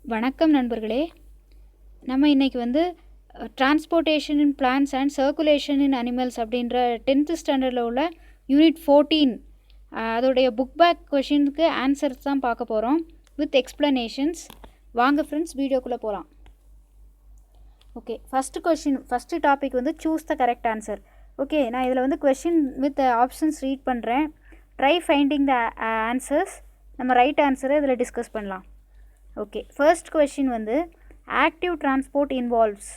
வணக்கம் நண்பர்களே. நம்ம இன்றைக்கி வந்து transportation in plants and circulation in animals அப்படின்ற 10th ஸ்டாண்டர்டில் உள்ள யூனிட் 14 அதோடைய புக் பேக் கொஷினுக்கு ஆன்சர்ஸ் தான் பார்க்க போகிறோம் வித் எக்ஸ்ப்ளனேஷன்ஸ். வாங்க ஃப்ரெண்ட்ஸ் வீடியோக்குள்ளே போகலாம். ஓகே, ஃபஸ்ட்டு டாபிக் வந்து choose the correct answer. Okay, நான் இதில் வந்து கொஷின் வித் ஆப்ஷன்ஸ் ரீட் பண்ணுறேன். Try finding the answers. நம்ம ரைட் ஆன்சரை இதில் டிஸ்கஸ் பண்ணலாம். ஓகே, ஃபர்ஸ்ட் கொஷின் வந்து active transport involves.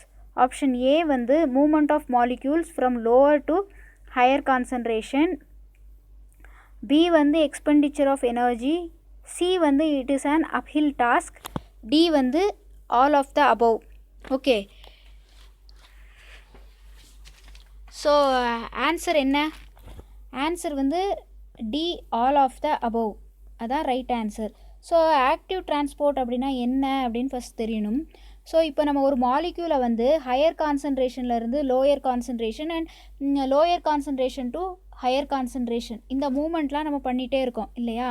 Option A வந்து movement of molecules from lower to higher concentration. B வந்து எக்ஸ்பெண்டிச்சர் ஆஃப் எனர்ஜி. சி வந்து it is an uphill task. D வந்து all of the above. Okay, so answer என்ன? Answer வந்து D, all of the above. அதான் right answer. So active transport அப்படின்னா என்ன அப்படின்னு first தெரியணும். ஸோ இப்போ நம்ம ஒரு மாலிக்யூலை வந்து ஹையர் கான்சன்ட்ரேஷன்லேருந்து lower concentration and lower concentration to higher concentration, இந்த மூமெண்ட்லாம் நம்ம பண்ணிகிட்டே இருக்கோம் இல்லையா?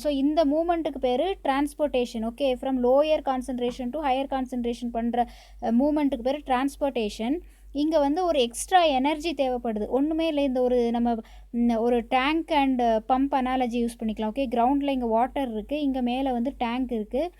ஸோ இந்த மூமெண்ட்டுக்கு பேர் transportation. Okay, from lower concentration to higher concentration பண்ணுற மூமெண்ட்டுக்கு பேர் டிரான்ஸ்போர்ட்டேஷன். இங்கே வந்து ஒரு எக்ஸ்ட்ரா எனர்ஜி தேவைப்படுது. ஒன்றுமே இல்லை, இந்த நம்ம ஒரு tank and pump analogy use பண்ணிக்கலாம். ஓகே, கிரவுண்டில் இங்கே வாட்டர் இருக்குது, இங்கே மேலே வந்து டேங்க் இருக்குது,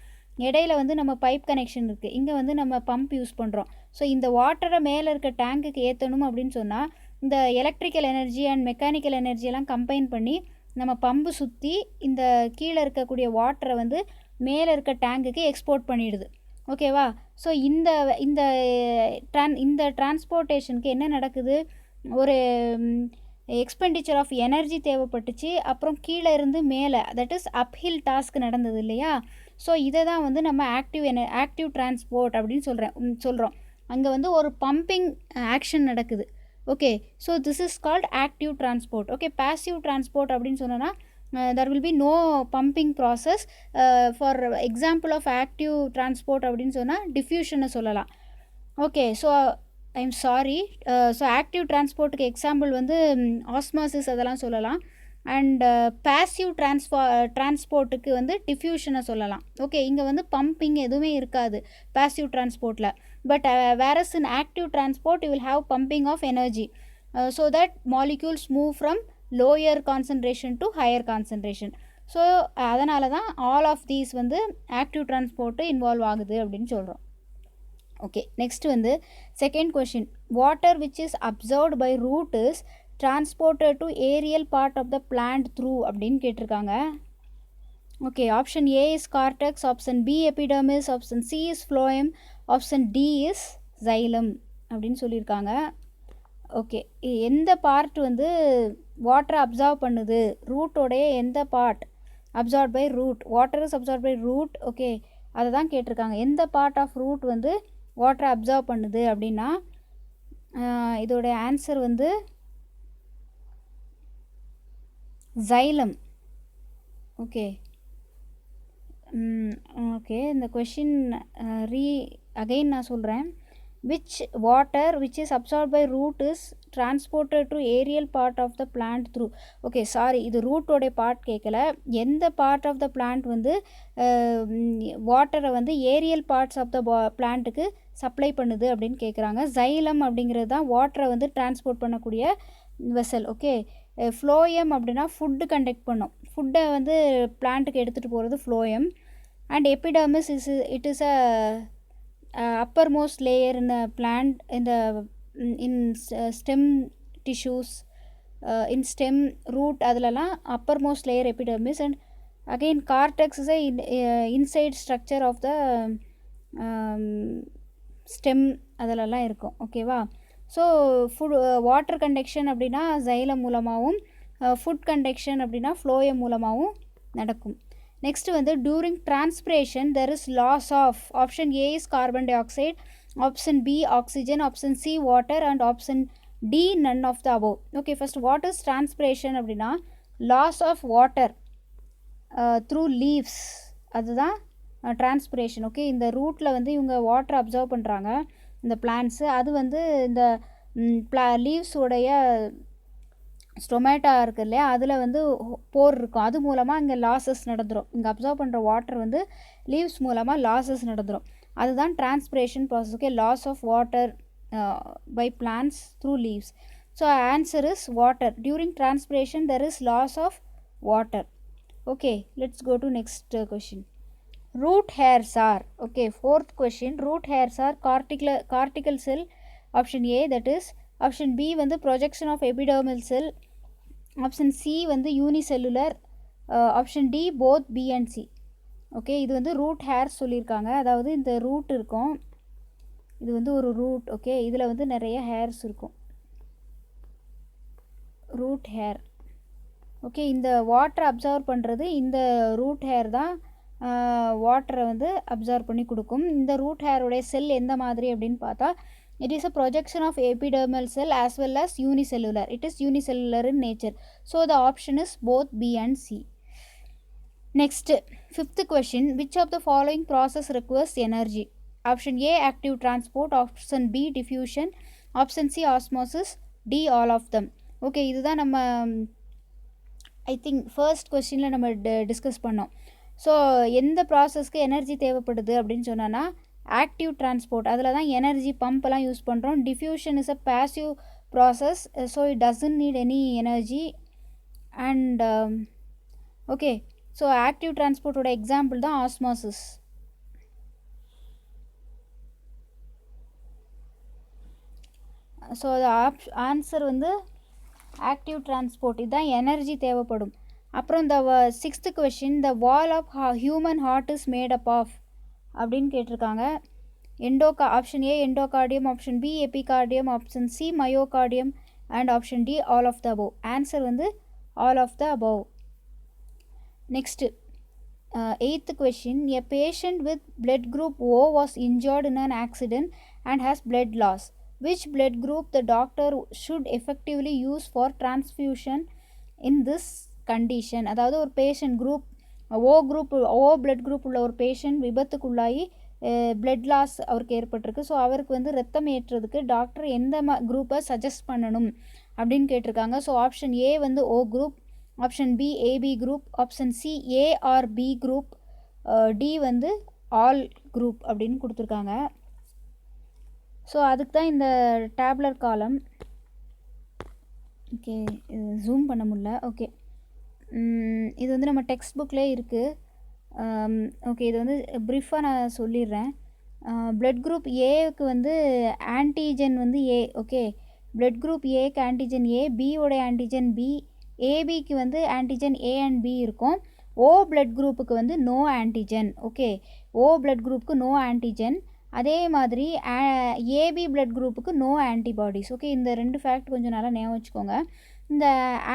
இடையில வந்து நம்ம பைப் கனெக்ஷன் இருக்குது, இங்கே வந்து நம்ம பம்ப் யூஸ் பண்ணுறோம். ஸோ இந்த வாட்டரை மேலே இருக்க டேங்க்குக்கு ஏற்றணும் அப்படின்னு சொன்னால் இந்த எலக்ட்ரிக்கல் எனர்ஜி அண்ட் மெக்கானிக்கல் எனர்ஜியெல்லாம் கம்பைன் பண்ணி நம்ம பம்பு சுற்றி இந்த கீழே இருக்கக்கூடிய வாட்டரை வந்து மேலே இருக்க டேங்குக்கு எக்ஸ்போர்ட் பண்ணிடுது. ஓகேவா? ஸோ இந்த இந்த இந்த டிரான்ஸ்போர்ட்டேஷனுக்கு என்ன நடக்குது? ஒரு எக்ஸ்பெண்டிச்சர் ஆஃப் எனர்ஜி தேவைப்பட்டுச்சு. அப்புறம் கீழே இருந்து மேலே, தட் இஸ் அப்ஹில் டாஸ்க் நடந்தது இல்லையா? ஸோ இதை தான் வந்து நம்ம ஆக்டிவ் டிரான்ஸ்போர்ட் அப்படின்னு சொல்கிறோம். அங்கே வந்து ஒரு பம்பிங் ஆக்ஷன் நடக்குது. Okay, so this is called active transport. Okay, passive transport அப்படின்னு சொன்னோன்னா there will be no pumping process. For example of active transport அப்படின்னு சொன்னால் டிஃப்யூஷனை சொல்லலாம். Okay, so I am sorry. So active டிரான்ஸ்போர்ட்டுக்கு எக்ஸாம்பிள் வந்து osmosis அதெல்லாம் சொல்லலாம். அண்ட் பாசிவ் டிரான்ஸ்போர்ட்டுக்கு வந்து டிஃப்யூஷனை சொல்லலாம். ஓகே, இங்கே வந்து பம்பிங் எதுவுமே இருக்காது பாசிவ் டிரான்ஸ்போர்ட்டில். But whereas in active transport you will have pumping of energy so that molecules move from lower concentration to higher concentration. So அதனால தான் ஆல் ஆஃப் தீஸ் வந்து ஆக்டிவ் டிரான்ஸ்போர்ட்டு இன்வால்வ் ஆகுது அப்படின்னு சொல்கிறோம். ஓகே, நெக்ஸ்ட் வந்து second question. Water which is absorbed by root is transported to aerial part of the plant through அப்படின்னு கேட்டிருக்காங்க. Okay, option A is cortex, option B epidermis, option C is phloem, option D is xylem அப்படின்னு சொல்லியிருக்காங்க. Okay, எந்த part வந்து வாட்டரை observe பண்ணுது? ரூட்டோடைய எந்த part absorb by root? Water is absorb by root. Okay, அதை தான் கேட்டிருக்காங்க. எந்த பார்ட் ஆஃப் ரூட் வந்து வாட்டரை அப்சர்வ் பண்ணுது அப்படின்னா இதோடைய ஆன்சர் வந்து ஜைலம். ஓகே, ஓகே, இந்த கொஷின் அகைன் நான் சொல்கிறேன். which water which is absorbed by root is transported to aerial part of the plant through. Okay, sorry, இது ரூட்டோடைய பார்ட் கேட்கல. எந்த பார்ட் ஆஃப் த பிளான்ட் வந்து வாட்டரை வந்து ஏரியல் பார்ட்ஸ் ஆஃப் த பிளான்ட்டுக்கு சப்ளை பண்ணுது அப்படின்னு கேட்குறாங்க. ஜைலம் அப்படிங்கிறது தான் வாட்டரை வந்து டிரான்ஸ்போர்ட் பண்ணக்கூடிய வெசல். ஓகே, ஃப்ளோயம் அப்படின்னா ஃபுட்டு கண்டக்ட் பண்ணும், ஃபுட்டை வந்து பிளான்ட்டுக்கு எடுத்துகிட்டு போகிறது phloem. And epidermis it is a uppermost layer in the plant in stem tissues, in stem root adalala uppermost layer epidermis. And again cortex is a inside structure of the stem adalala irukum. Okay va? So food water conduction அப்படின்னா xylem மூலமாகவும் food conduction அப்படின்னா phloem மூலமாகவும் நடக்கும். Next வந்து during transpiration there is loss of. Option A is carbon dioxide, option B oxygen, option C water and option D none of the above. Okay, first what is transpiration அப்படின்னா loss of water through leaves, அதுதான் transpiration. Okay, இந்த ரூட்டில் வந்து இவங்க water observe பண்ணுறாங்க இந்த plants. அது வந்து இந்த லீவ்ஸோடைய ஸ்டொமேட்டா இருக்குது இல்லையா, அதில் வந்து போர் இருக்கும், அது மூலமாக இங்கே லாஸஸ் நடந்துடும். இங்கே அப்சர்வ் பண்ணுற வாட்டர் வந்து லீவ்ஸ் மூலமாக லாஸஸ் நடந்துடும். அதுதான் transpiration process. Okay, loss of water by plants through leaves. So answer is water. During transpiration there is loss of water. Okay, let's go to next question. Root hairs are, okay, fourth question, root hairs are cortical cell, option A, that is. Option B வந்து projection of epidermal cell. Option C வந்து unicellular. Option D both B and C. Okay, இது வந்து root hair சொல்லியிருக்காங்க. அதாவது இந்த root இருக்கும், இது வந்து ஒரு ரூட். ஓகே, இதில் வந்து நிறைய ஹேர்ஸ் இருக்கும், ரூட் ஹேர். ஓகே, இந்த வாட்டரை அப்சர்வ் பண்ணுறது இந்த ரூட் ஹேர் தான் வாட்டரை வந்து அப்சர்வ் பண்ணி கொடுக்கும். இந்த ரூட் ஹேருடைய செல் எந்த மாதிரி அப்படின்னு பார்த்தா, it is a projection of epidermal cell as well as unicellular. It is unicellular in nature. So the option is both B and C. Next, fifth question, which of the following process requires energy? Option A, active transport. Option B, diffusion. Option C, osmosis. D, all of them. Okay, இதுதான் நம்ம I think first கொஸ்டினில் நம்ம discuss பண்ணோம். So எந்த ப்ராசஸ்க்கு energy தேவைப்படுது அப்படின்னு சொன்னோன்னா active transport, அதில் தான் எனர்ஜி பம்பெல்லாம் யூஸ் பண்ணுறோம். Diffusion is a passive process, so it doesn't need any energy. And okay, so active டிரான்ஸ்போர்ட்டோட எக்ஸாம்பிள் தான் ஆஸ்மாசிஸ். ஸோ அது ஆன்சர் வந்து ஆக்டிவ் டிரான்ஸ்போர்ட், இதுதான் எனர்ஜி தேவைப்படும். அப்புறம் இந்த sixth question, the wall of human heart is made up of அப்படின்னு கேட்டிருக்காங்க. Option A endocardium, option B epicardium, option C myocardium and option D all of the above. Answer வந்து all of the above. Next eighth question, a patient with blood group O was injured in an accident and has blood loss. Which blood group the doctor should effectively use for transfusion in this condition? அதாவது ஒரு patient group ஓ blood group உள்ள ஒரு patient விபத்துக்குள்ளாகி blood loss அவருக்கு ஏற்பட்டிருக்கு. So அவருக்கு வந்து ரத்தம் ஏற்றுறதுக்கு doctor எந்த குரூப்பை சஜஸ்ட் பண்ணணும் அப்படின்னு கேட்டிருக்காங்க. ஸோ ஆப்ஷன் ஏ வந்து O group, option B AB group, option C A or B group, D வந்து ஆல் குரூப் அப்படின்னு கொடுத்துருக்காங்க. ஸோ அதுக்கு தான் இந்த டேப்லர் காலம். ஓகே, இது ஜூம் பண்ண முடியல. ஓகே, இது வந்து நம்ம டெக்ஸ்ட் புக்லேயே இருக்குது. ஓகே, இது வந்து ப்ரீஃபாக நான் சொல்லிடுறேன். பிளட் குரூப் ஏக்கு வந்து ஆன்டிஜன் வந்து ஏ. ஓகே, பிளட் குரூப் ஏக்கு ஆன்டிஜன் ஏ, பியோடைய ஆன்டிஜன் பி, ஏபிக்கு வந்து ஆன்டிஜன் ஏ அண்ட் பி இருக்கும். ஓ பிளட் குரூப்புக்கு வந்து நோ ஆன்டிஜன். ஓகே, ஓ பிளட் குரூப்புக்கு நோ ஆன்டிஜன். அதே மாதிரி ஏபி பிளட் குரூப்புக்கு நோ ஆன்டிபாடிஸ். ஓகே, இந்த ரெண்டு ஃபேக்ட் கொஞ்சம் நல்லா ஞாபகம் வச்சுக்கோங்க. இந்த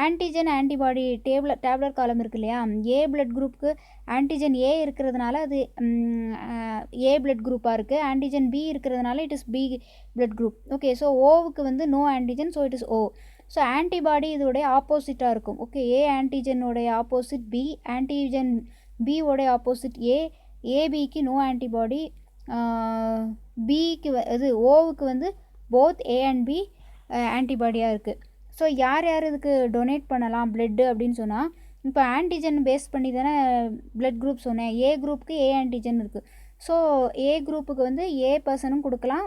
ஆன்டிஜன் ஆன்டிபாடி டேப்லர் காலம் இருக்கு இல்லையா, ஏ பிளட் குரூப்புக்கு ஆன்டிஜன் ஏ இருக்கிறதுனால அது ஏ பிளட் குரூப்பாக இருக்குது, ஆன்டிஜன் பி இருக்கிறதுனால it is B blood group. Okay, so ஓவுக்கு வந்து no antigen, so it is O. So antibody இதோடைய ஆப்போசிட்டாக இருக்கும். ஓகே, ஏ ஆன்டிஜனோடைய ஆப்போசிட் பி, ஆன்டிஜன் பியோடைய ஆப்போசிட் ஏ, ஏபிக்கு நோ ஆன்டிபாடி, பிக்கு இது ஓவுக்கு வந்து போத் ஏ அண்ட் பி ஆன்டிபாடியாக இருக்குது. ஸோ யார் யார் இதுக்கு டொனேட் பண்ணலாம் பிளட்டு அப்படின்னு சொன்னால், இப்போ ஆன்டிஜன் பேஸ் பண்ணி தானே பிளட் குரூப் சொன்னேன். ஏ குரூப்புக்கு ஏ ஆன்டிஜன் இருக்குது. ஸோ ஏ குரூப்புக்கு வந்து ஏ பர்சனும் கொடுக்கலாம்,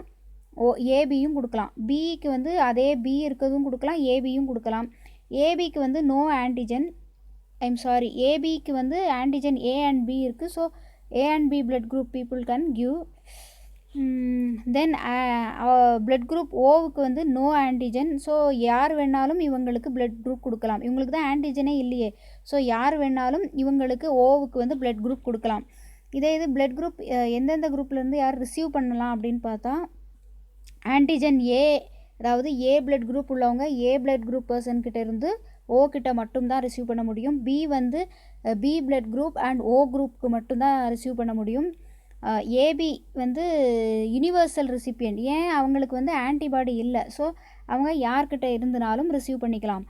ஏபியும் கொடுக்கலாம். பிக்கு வந்து அதே பி இருக்கிறதும் கொடுக்கலாம், ஏபியும் கொடுக்கலாம். ஏபிக்கு வந்து நோ ஆன்டிஜன், ஏபிக்கு வந்து ஆன்டிஜன் ஏ அண்ட் பி இருக்குது. So A and B blood group people can give. Then blood group ஓவுக்கு வந்து நோ ஆன்டிஜன். ஸோ யார் வேணாலும் இவங்களுக்கு பிளட் குரூப் கொடுக்கலாம். இவங்களுக்கு தான் ஆன்டிஜனே இல்லையே, ஸோ யார் வேணாலும் இவங்களுக்கு ஓவுக்கு வந்து பிளட் குரூப் கொடுக்கலாம். இதே இது பிளட் குரூப் எந்தெந்த குரூப்லேருந்து யார் ரிசீவ் பண்ணலாம் அப்படின்னு பார்த்தா, ஆன்டிஜன் ஏ, அதாவது ஏ பிளட் குரூப் உள்ளவங்க ஏ பிளட் குரூப் பர்சன்கிட்ட இருந்து ஓ கிட்ட மட்டும்தான் ரிசீவ் பண்ண முடியும். பி வந்து பி பிளட் குரூப் அண்ட் ஓ குரூப்புக்கு மட்டும்தான் ரிசீவ் பண்ண முடியும். ஏபி வந்து யூனிவர்சல் ரெசிபியன்ட், ஏன் அவங்களுக்கு வந்து ஆன்டிபாடி இல்லை, ஸோ அவங்க யார்கிட்ட இருந்தனாலும் ரிசீவ் பண்ணிக்கலாம்.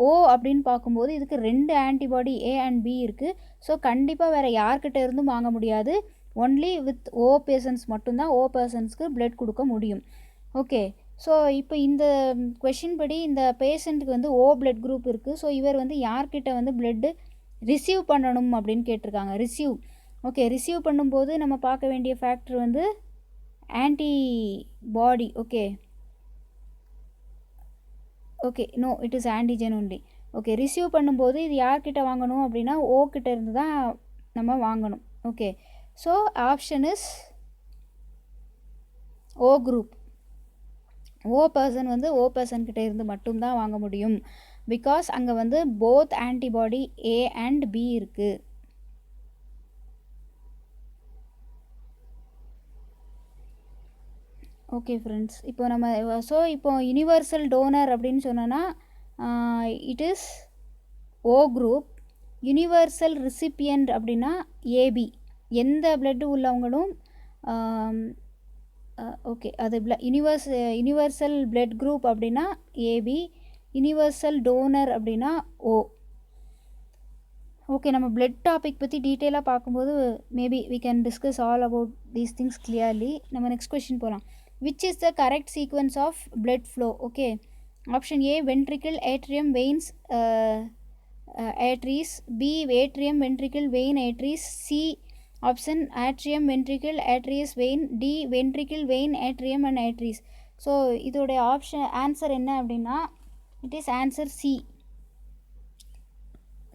ஓ அப்படின்னு பார்க்கும்போது இதுக்கு 2 ஆன்டிபாடி ஏ அண்ட் பி இருக்குது. ஸோ கண்டிப்பாக வேறு யார்கிட்ட இருந்தும் வாங்க முடியாது. ஒன்லி வித் ஓ பேர்சன்ஸ் மட்டும்தான் ஓ பர்சன்ஸ்க்கு பிளட் கொடுக்க முடியும். ஓகே, ஸோ இப்போ இந்த கொஷின் படி இந்த பேஷண்ட்டுக்கு வந்து ஓ பிளட் குரூப் இருக்குது. ஸோ இவர் வந்து யார்கிட்ட வந்து பிளட்டு ரிசீவ் பண்ணணும் அப்படின்னு கேட்டிருக்காங்க. ரிசீவ். ஓகே, ரிசீவ் பண்ணும்போது நம்ம பார்க்க வேண்டிய ஃபேக்டர் வந்து antibody. Okay okay, no, it is antigen only. Okay, receive பண்ணும்போது இது யார்கிட்ட வாங்கணும் அப்படின்னா ஓ கிட்ட இருந்து தான் நம்ம வாங்கணும். Okay, so option is O group. O person வந்து ஓ பர்சன்கிட்ட இருந்து மட்டும்தான் வாங்க முடியும். பிகாஸ் அங்கே வந்து both antibody A and B இருக்குது. ஓகே ஃப்ரெண்ட்ஸ், இப்போ நம்ம இப்போ யுனிவர்சல் டோனர் அப்படின்னு சொன்னோன்னா it is O group. Universal recipient அப்படின்னா ஏபி. எந்த பிளட்டு உள்ளவங்களும் ஓகே, அது யுனிவர்சல் பிளட் குரூப் அப்படின்னா ஏபி. யுனிவர்சல் டோனர் அப்படின்னா ஓ. ஓகே, நம்ம பிளட் டாபிக் பற்றி டீட்டெயிலாக பார்க்கும்போது maybe we can discuss all about these things clearly. நம்ம நெக்ஸ்ட் கொஸ்டின் போகலாம். Which is the correct sequence of blood flow? Okay, option A ventricle atrium veins arteries, B atrium ventricle vein arteries, C option atrium ventricle arteries vein, D ventricle vein atrium and arteries. So இதோடைய option answer என்ன அப்படின்னா it is answer C.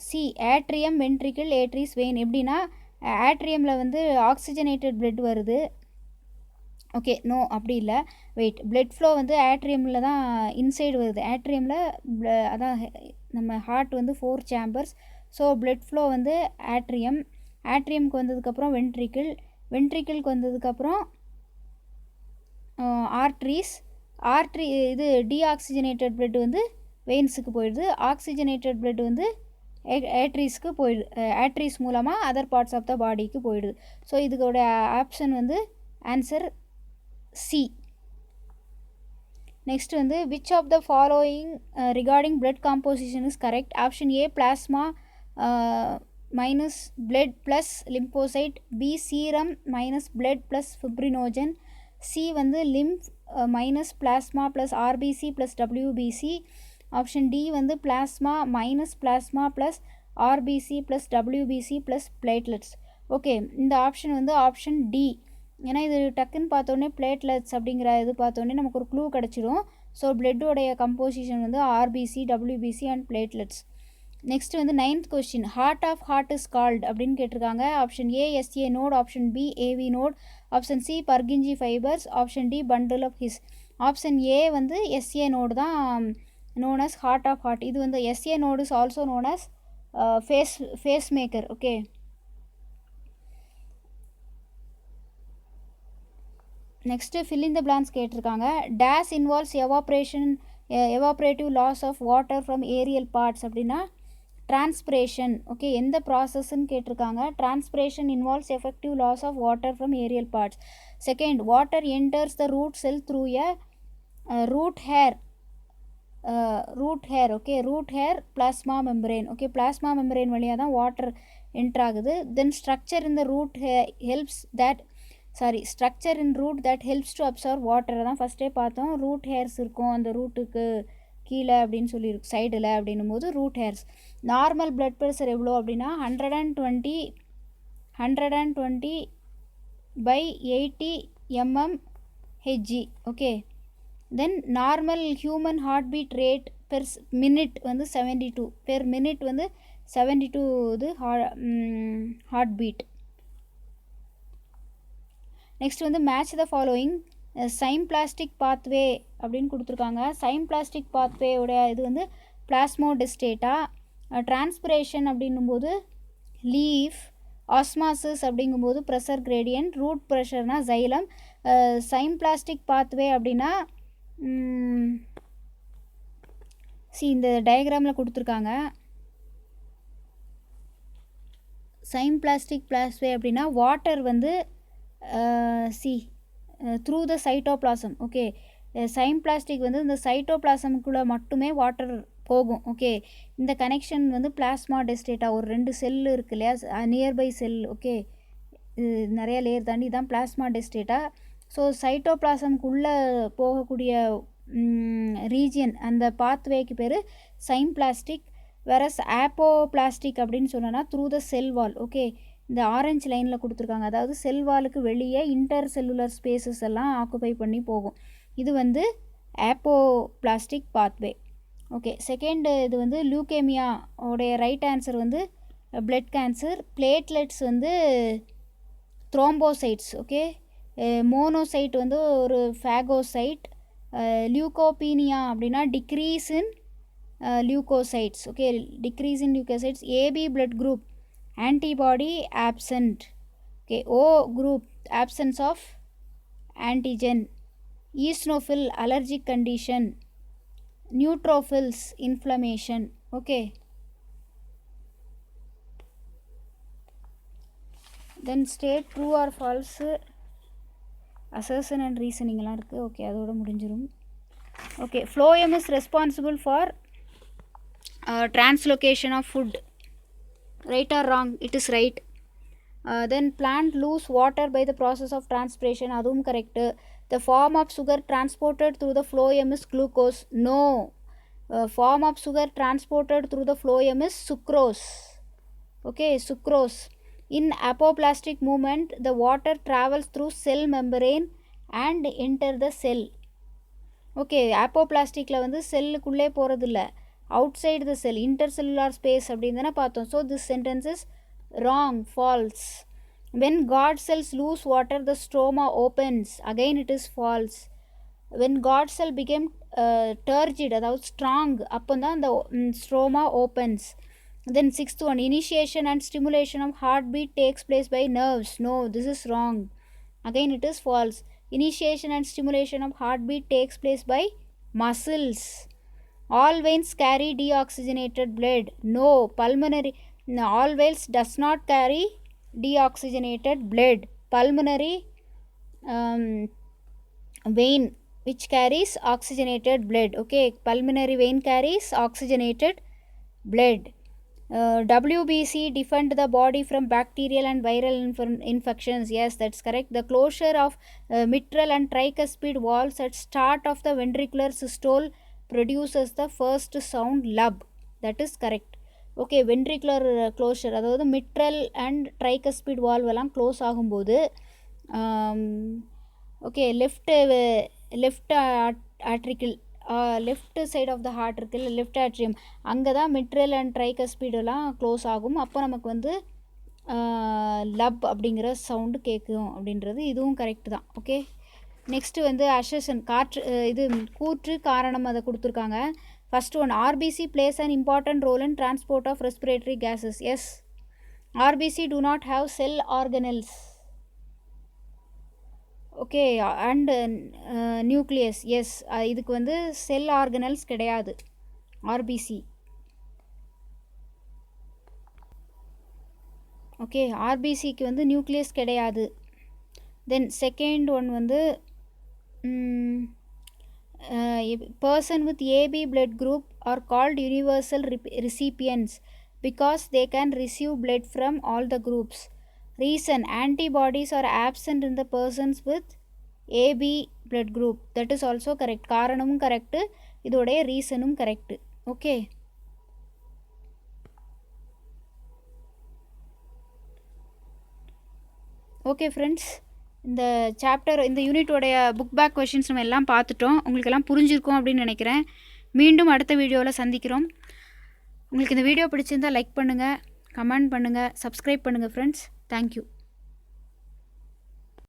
C, atrium ventricle arteries vein. எப்படின்னா ஆட்ரியமில் வந்து oxygenated blood வருது. Okay, no, அப்படி இல்லை. Wait, blood flow வந்து ஆட்ரியமில் தான் இன்சைடு வருது. ஆட்ரியமில் அதான் நம்ம ஹார்ட் வந்து 4 சேம்பர்ஸ். ஸோ பிளட் ஃப்ளோ வந்து ஆட்ரியம்க்கு வந்ததுக்கப்புறம் வென்ட்ரிக்கிள்க்கு வந்ததுக்கப்புறம் ஆர்ட்ரிஸ். இது டீஆக்சிஜனேட்டட் பிளட் வந்து வெயின்ஸுக்கு போயிடுது. ஆக்சிஜனேட்டட் பிளட் வந்து ஏட்ரிஸ்க்கு போயிடுது. ஆட்ரிஸ் மூலமாக அதர் பார்ட்ஸ் ஆஃப் த பாடிக்கு போயிடுது. ஸோ இதுக்கோட ஆப்ஷன் வந்து ஆன்சர் சி. நெக்ஸ்ட் வந்து which of the following regarding blood composition is correct? Option A plasma minus blood plus lymphocyte, B serum minus blood plus fibrinogen, C வந்து lymph minus plasma plus RBC plus WBC, option D வந்து plasma minus plasma plus RBC plus WBC plus platelets. Okay, இந்த option வந்து option D. ஏன்னா இது டக்குன்னு பார்த்தோன்னே platelets அப்படிங்கிற இது பார்த்தோன்னே நமக்கு ஒரு க்ளூ கிடச்சிடும். ஸோ பிளட்டோடைய கம்போசிஷன் வந்து RBC, WBC and platelets. Next வந்து 9th question, heart of heart is called அப்படின்னு கேட்டிருக்காங்க. Option A SA node, option B AV node, option C Purkinje fibres, option D bundle of His. Option A வந்து SA node தான் known as heart of heart. இது வந்து SA node is also known as pacemaker. okay, next fill in the blanks கேட்டிருக்காங்க. dash involves evaporative loss of water from aerial parts அப்படின்னா transpiration. okay, எந்த ப்ராசஸ்ன்னு கேட்டிருக்காங்க. transpiration involves effective loss of water from aerial parts. second, water enters the root cell through a root hair. okay, root hair plasma membrane. okay, plasma membrane வழியாக தான் water enter ஆகுது. then structure in the root structure in root that helps to absorb water தான் ஃபஸ்ட்டே பார்த்தோம். root hairs இருக்கும் அந்த ரூட்டுக்கு கீழே அப்படின்னு சொல்லியிருக்கு, சைடில் அப்படின்னும் போது root hairs. Normal blood pressure எவ்வளோ அப்படின்னா 120 by 80 mmHg. okay, then normal human heartbeat rate per minute வந்து 72 per minute வந்து 72 இது heartbeat. நெக்ஸ்ட் வந்து match the following symplastic pathway அப்படின்னு கொடுத்துருக்காங்க. சைம்பிளாஸ்டிக் பாத்வேயோட இது வந்து பிளாஸ்மோடெஸ்டேட்டா, டிரான்ஸ்பிரேஷன் அப்படிங்கும்போது லீஃப், ஆஸ்மாசிஸ் அப்படிங்கும்போது ப்ரெஷர் கிரேடியன்ட், ரூட் ப்ரெஷர்னால் ஜைலம். சைம்பிளாஸ்டிக் பாத்வே அப்படின்னா இந்த டயக்ராமில் கொடுத்துருக்காங்க. சைம்பிளாஸ்டிக் பாத்வே அப்படின்னா வாட்டர் வந்து through the cytoplasm. Okay, symplastic வந்து இந்த சைட்டோபிளாசமுக்குள்ளே மட்டுமே வாட்டர் போகும். ஓகே, இந்த கனெக்ஷன் வந்து பிளாஸ்மாடெஸ்டேட்டா, ஒரு 2 செல் இருக்கு இல்லையா, நியர்பை செல். ஓகே, இது நிறைய லேயர் தாண்டி தான் பிளாஸ்மாடெஸ்டேட்டா. ஸோ சைட்டோபிளாசமுக்குள்ளே போகக்கூடிய ரீஜியன் அந்த பாத்வேக்கு பேர் சைம்பிளாஸ்டிக். வேறஸ் ஆப்போபிளாஸ்டிக் அப்படின்னு சொன்னோன்னா through the sell wall. Okay, இந்த ஆரஞ்சு லைனில் கொடுத்துருக்காங்க. அதாவது செல் வாலுக்கு வெளியே இன்டர் செல்லுலர் ஸ்பேசஸ் எல்லாம் ஆக்குபை பண்ணி போகும். இது வந்து ஆப்போபிளாஸ்டிக் பாத்வே. ஓகே, செகண்ட் இது வந்து லியூகேமியா உடைய ரைட் ஆன்சர் வந்து பிளட் கேன்சர். பிளேட்லெட்ஸ் வந்து த்ரோம்போசைட்ஸ். ஓகே, மோனோசைட் வந்து ஒரு ஃபேகோசைட். லியூகோபீனியா அப்படின்னா decrease in leucocytes. Okay, decrease in leucocytes. AB blood group antibody absent. Okay, O group absence of antigen. Eosinophil allergic condition. Neutrophils inflammation. Okay, then state true or false. Assertion and ரீசனிங்லாம் இருக்குது. Okay, அதோட முடிஞ்சிடும். Okay, phloem is responsible for translocation of food. Right or wrong? It is right. Then plant lose water by the process of transpiration. அதுவும் correct. The form of sugar transported through the phloem is glucose. No. Form of sugar transported through the phloem is sucrose. Okay, sucrose. In apoplastic movement, the water travels through cell membrane and enter the cell. Okay, ஆப்போபிளாஸ்டிக்கில் வந்து செல்லுக்குள்ளே போகிறதில்ல, outside the cell, intercellular space அப்படின்னு தானே பார்த்தோம். So this sentence is wrong, false. When guard cells lose water the stroma opens. Again it is false. When guard cell became turgid, அதாவது strong, அப்போ தான் அந்த stroma opens. Then sixth one, initiation and stimulation of heart beat takes place by nerves. No, this is wrong. Again it is false. Initiation and stimulation of heartbeat takes place by muscles. All veins carry deoxygenated blood. No, pulmonary. No, all veins does not carry deoxygenated blood. Pulmonary vein which carries oxygenated blood. Okay, pulmonary vein carries oxygenated blood. WBC defend the body from bacterial and viral infections. Yes, that's correct. The closure of mitral and tricuspid valves at start of the ventricular systole produces the first sound lub. That is correct. Okay, ventricular closure, அதாவது mitral and tricuspid valve எல்லாம் close ஆகும்போது okay left auricle left side of the heart இருக்குல்ல, left atrium, அங்கே தான் மிட்ரல் and ட்ரைகஸ்பீடெல்லாம் close ஆகும். அப்போ நமக்கு வந்து லப் அப்படிங்கிற சவுண்டு கேட்கும் அப்படின்றது இதுவும் கரெக்டு தான். ஓகே, நெக்ஸ்ட்டு வந்து அசர்ஷன், காற்று இது கூற்று காரணம் அதை கொடுத்துருக்காங்க. First one, RBC plays an important role in transport of respiratory gases. Yes, RBC do not have cell organelles. Okay, and nucleus. Yes, இதுக்கு வந்து செல் ஆர்கனல்ஸ் கிடையாது ஆர்பிசி. ஓகே, ஆர்பிசிக்கு வந்து நியூக்ளியஸ் கிடையாது. தென் செகண்ட் ஒன் வந்து person with AB blood group are called universal recipients because they can receive blood from all the groups. Reason, antibodies are absent in the persons with AB blood group. That is also correct. காரணமும் correct, இதோடைய ரீசனும் correct. Okay, okay friends, இந்த chapter இந்த யூனிட்டோடைய book back questions நம்ம எல்லாம் பார்த்துட்டோம். உங்களுக்கெல்லாம் புரிஞ்சிருக்கும் அப்படின்னு நினைக்கிறேன். மீண்டும் அடுத்த வீடியோவில் சந்திக்கிறோம். உங்களுக்கு இந்த வீடியோ பிடிச்சிருந்தால் லைக் பண்ணுங்கள், கமெண்ட் பண்ணுங்கள், சப்ஸ்கிரைப் பண்ணுங்கள் ஃப்ரெண்ட்ஸ். Thank you.